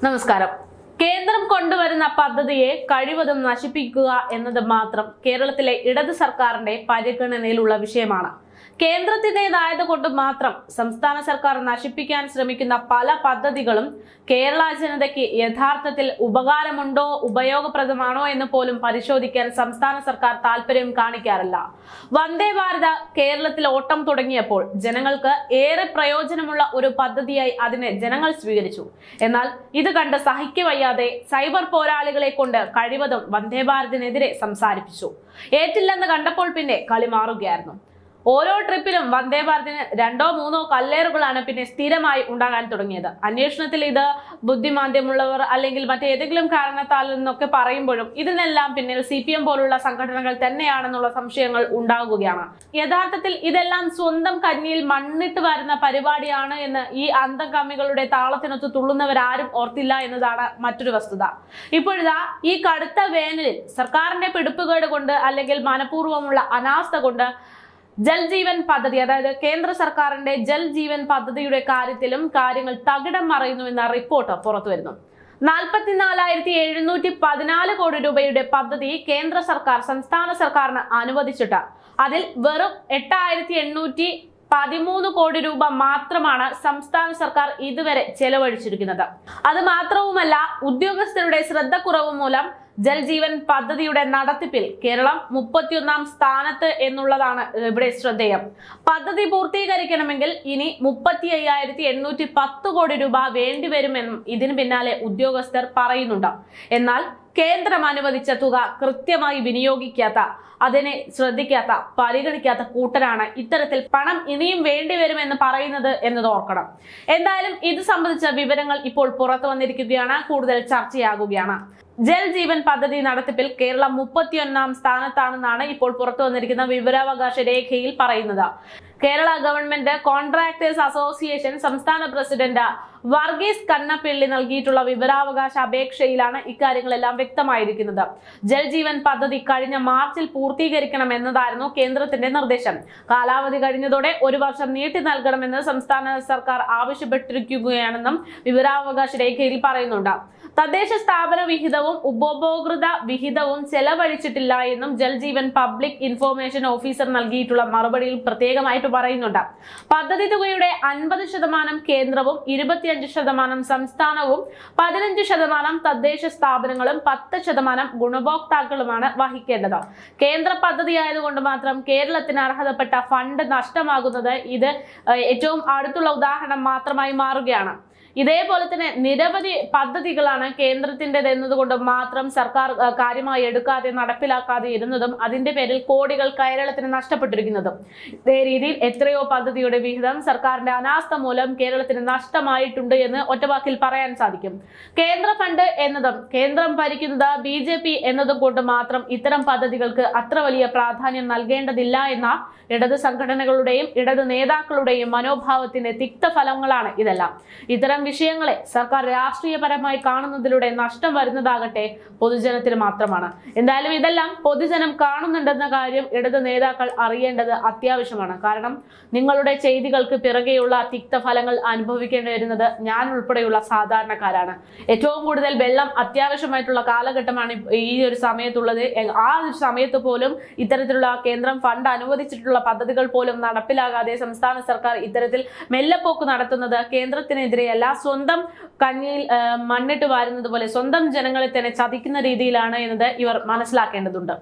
നമസ്കാരം. കേന്ദ്രം കൊണ്ടുവരുന്ന പദ്ധതിയെ കഴിവതും നശിപ്പിക്കുക എന്നത് മാത്രം കേരളത്തിലെ ഇടത് സർക്കാരിന്റെ പരിഗണനയിലുള്ള വിഷയമാണ്. കേന്ദ്രത്തിൻ്റെതായതുകൊണ്ട് മാത്രം സംസ്ഥാന സർക്കാർ നശിപ്പിക്കാൻ ശ്രമിക്കുന്ന പല പദ്ധതികളും കേരള ജനതയ്ക്ക് യഥാർത്ഥത്തിൽ ഉപകാരമുണ്ടോ, ഉപയോഗപ്രദമാണോ എന്ന് പോലും പരിശോധിക്കാൻ സംസ്ഥാന സർക്കാർ താല്പര്യം കാണിക്കാറില്ല. വന്ദേ ഭാരത് കേരളത്തിൽ ഓട്ടം തുടങ്ങിയപ്പോൾ ജനങ്ങൾക്ക് ഏറെ പ്രയോജനമുള്ള ഒരു പദ്ധതിയായി അതിനെ ജനങ്ങൾ സ്വീകരിച്ചു. എന്നാൽ ഇത് കണ്ട് സഹിക്കവയ്യാതെ സൈബർ പോരാളികളെ കൊണ്ട് കഴിവതും വന്ദേ ഭാരതിനെതിരെ സംസാരിപ്പിച്ചു. ഏറ്റില്ലെന്ന് കണ്ടപ്പോൾ പിന്നെ കളി മാറുകയായിരുന്നു. ഓരോ ട്രിപ്പിലും വന്ദേ ഭാരതിന് 2-3 കല്ലേറുകളാണ് പിന്നെ സ്ഥിരമായി ഉണ്ടാകാൻ തുടങ്ങിയത്. അന്വേഷണത്തിൽ ഇത് ബുദ്ധിമാന്ദ്യമുള്ളവർ അല്ലെങ്കിൽ മറ്റേതെങ്കിലും കാരണത്താൽ എന്നൊക്കെ പറയുമ്പോഴും ഇതിനെല്ലാം പിന്നിൽ CPM പോലുള്ള സംഘടനകൾ തന്നെയാണെന്നുള്ള സംശയങ്ങൾ ഉണ്ടാകുകയാണ്. യഥാർത്ഥത്തിൽ ഇതെല്ലാം സ്വന്തം കഞ്ഞിയിൽ മണ്ണിട്ട് വരുന്ന പരിപാടിയാണ് എന്ന് ഈ അന്തംഗമികളുടെ താളത്തിനൊത്ത് തുള്ളുന്നവരാരും ഓർത്തില്ല എന്നതാണ് മറ്റൊരു വസ്തുത. ഇപ്പോഴിതാ ഈ കടുത്ത വേനലിൽ സർക്കാരിന്റെ പിടിപ്പുകേട് കൊണ്ട് അല്ലെങ്കിൽ മനഃപൂർവ്വമുള്ള അനാസ്ഥ കൊണ്ട് ജൽ ജീവൻ പദ്ധതി, അതായത് കേന്ദ്ര സർക്കാരിന്റെ ജൽ ജീവൻ പദ്ധതിയുടെ കാര്യത്തിലും കാര്യങ്ങൾ തകിടം മറിയുന്നു എന്ന റിപ്പോർട്ട് പുറത്തു വരുന്നു. 44,714 കോടി രൂപയുടെ പദ്ധതി കേന്ദ്ര സർക്കാർ സംസ്ഥാന സർക്കാരിന് അനുവദിച്ചിട്ട് അതിൽ വെറും 8,813 കോടി രൂപ മാത്രമാണ് സംസ്ഥാന സർക്കാർ ഇതുവരെ ചെലവഴിച്ചിരിക്കുന്നത്. അത് മാത്രവുമല്ല, ഉദ്യോഗസ്ഥരുടെ ശ്രദ്ധക്കുറവ് മൂലം ജൽ ജീവൻ പദ്ധതിയുടെ നടത്തിപ്പിൽ കേരളം 31ാം സ്ഥാനത്ത് എന്നുള്ളതാണ് ഇവിടെ ശ്രദ്ധേയം. പദ്ധതി പൂർത്തീകരിക്കണമെങ്കിൽ ഇനി 35,810 കോടി രൂപ വേണ്ടിവരുമെന്നും ഇതിന് പിന്നാലെ ഉദ്യോഗസ്ഥർ പറയുന്നുണ്ട്. എന്നാൽ കേന്ദ്രം അനുവദിച്ച തുക കൃത്യമായി വിനിയോഗിക്കാത്ത, അതിനെ ശ്രദ്ധിക്കാത്ത, പരിഗണിക്കാത്ത കൂട്ടരാണ് ഇത്തരത്തിൽ പണം ഇനിയും വേണ്ടിവരുമെന്ന് പറയുന്നത് എന്നത് ഓർക്കണം. എന്തായാലും ഇത് സംബന്ധിച്ച വിവരങ്ങൾ ഇപ്പോൾ പുറത്തു വന്നിരിക്കുകയാണ്, കൂടുതൽ ചർച്ചയാകുകയാണ്. ജൽ ജീവൻ പദ്ധതി നടത്തിപ്പിൽ കേരളം 31ാം സ്ഥാനത്താണെന്നാണ് ഇപ്പോൾ പുറത്തു വന്നിരിക്കുന്ന വിവരാവകാശ രേഖയിൽ പറയുന്നത്. കേരള ഗവൺമെന്റ് കോൺട്രാക്ടേഴ്സ് അസോസിയേഷൻ സംസ്ഥാന പ്രസിഡന്റ് വർഗീസ് കണ്ണപ്പിള്ളി നൽകിയിട്ടുള്ള വിവരാവകാശ അപേക്ഷയിലാണ് ഇക്കാര്യങ്ങളെല്ലാം വ്യക്തമായിരിക്കുന്നത്. ജൽ ജീവൻ പദ്ധതി കഴിഞ്ഞ മാർച്ചിൽ പൂർത്തീകരിക്കണം എന്നതായിരുന്നു കേന്ദ്രത്തിന്റെ നിർദ്ദേശം. കാലാവധി കഴിഞ്ഞതോടെ 1 വർഷം നീട്ടി നൽകണമെന്ന് സംസ്ഥാന സർക്കാർ ആവശ്യപ്പെട്ടിരിക്കുകയാണെന്നും വിവരാവകാശ രേഖയിൽ പറയുന്നുണ്ട്. തദ്ദേശ സ്ഥാപന വിഹിതവും ഉപഭോക്തൃ വിഹിതവും ചെലവഴിച്ചിട്ടില്ല എന്നും Jal Jeevan public information officer നൽകിയിട്ടുള്ള മറുപടിയിൽ പ്രത്യേകമായിട്ട് പറയുന്നുണ്ട്. പദ്ധതി തുകയുടെ 50% കേന്ദ്രവും 25% സംസ്ഥാനവും 15% തദ്ദേശ സ്ഥാപനങ്ങളും 10% ഗുണഭോക്താക്കളുമാണ് വഹിക്കേണ്ടത്. കേന്ദ്ര പദ്ധതി ആയതുകൊണ്ട് മാത്രം കേരളത്തിന് അർഹതപ്പെട്ട ഫണ്ട് നഷ്ടമാകുന്നത് ഇത് ഏറ്റവും അടുത്തുള്ള ഉദാഹരണം മാത്രമായി മാറുകയാണ്. ഇതേപോലെ തന്നെ നിരവധി പദ്ധതികളാണ് കേന്ദ്രത്തിൻ്റെത് എന്നതുകൊണ്ട് മാത്രം സർക്കാർ കാര്യമായി എടുക്കാതെ നടപ്പിലാക്കാതെ ഇരുന്നതും അതിന്റെ പേരിൽ കോടികൾ കേരളത്തിന് നഷ്ടപ്പെട്ടിരിക്കുന്നതും. ഇതേ രീതിയിൽ എത്രയോ പദ്ധതിയുടെ വിഹിതം സർക്കാരിന്റെ അനാസ്ഥ മൂലം കേരളത്തിന് നഷ്ടമായിട്ടുണ്ട് എന്ന് ഒറ്റവാക്കിൽ പറയാൻ സാധിക്കും. കേന്ദ്ര ഫണ്ട് എന്നതും കേന്ദ്രം ഭരിക്കുന്നത് BJP എന്നതും കൊണ്ട് മാത്രം ഇത്തരം പദ്ധതികൾക്ക് അത്ര വലിയ പ്രാധാന്യം നൽകേണ്ടതില്ല എന്ന ഇടത് സംഘടനകളുടെയും ഇടത് നേതാക്കളുടെയും മനോഭാവത്തിന്റെ തിക്തഫലങ്ങളാണ് ഇതെല്ലാം. ഇത്തരം വിഷയങ്ങളെ സർക്കാർ രാഷ്ട്രീയപരമായി കാണുന്നതിലൂടെ നഷ്ടം വരുന്നതാകട്ടെ പൊതുജനത്തിന് മാത്രമാണ്. എന്തായാലും ഇതെല്ലാം പൊതുജനം കാണുന്നുണ്ടെന്ന കാര്യം ഇടത് നേതാക്കൾ അറിയേണ്ടത് അത്യാവശ്യമാണ്. കാരണം നിങ്ങളുടെ ചെയ്തികൾക്ക് പിറകെയുള്ള തിക്തഫലങ്ങൾ അനുഭവിക്കേണ്ടി വരുന്നത് ഞാൻ ഉൾപ്പെടെയുള്ള സാധാരണക്കാരാണ്. ഏറ്റവും കൂടുതൽ വെള്ളം അത്യാവശ്യമായിട്ടുള്ള കാലഘട്ടമാണ് ഈ ഒരു സമയത്തുള്ളത്. ആ ഒരു സമയത്ത് പോലും ഇത്തരത്തിലുള്ള കേന്ദ്രം ഫണ്ട് അനുവദിച്ചിട്ടുള്ള പദ്ധതികൾ പോലും നടപ്പിലാകാതെ സംസ്ഥാന സർക്കാർ ഇത്തരത്തിൽ മെല്ലെപ്പോക്ക് നടത്തുന്നത് കേന്ദ്രത്തിനെതിരെയല്ല, സ്വന്തം കഞ്ഞിയിൽ മണ്ണിട്ട് വാരുന്നത് പോലെ സ്വന്തം ജനങ്ങളെ തന്നെ ചതിക്കുന്ന രീതിയിലാണ് എന്നത് ഇവർ മനസ്സിലാക്കേണ്ടതുണ്ട്.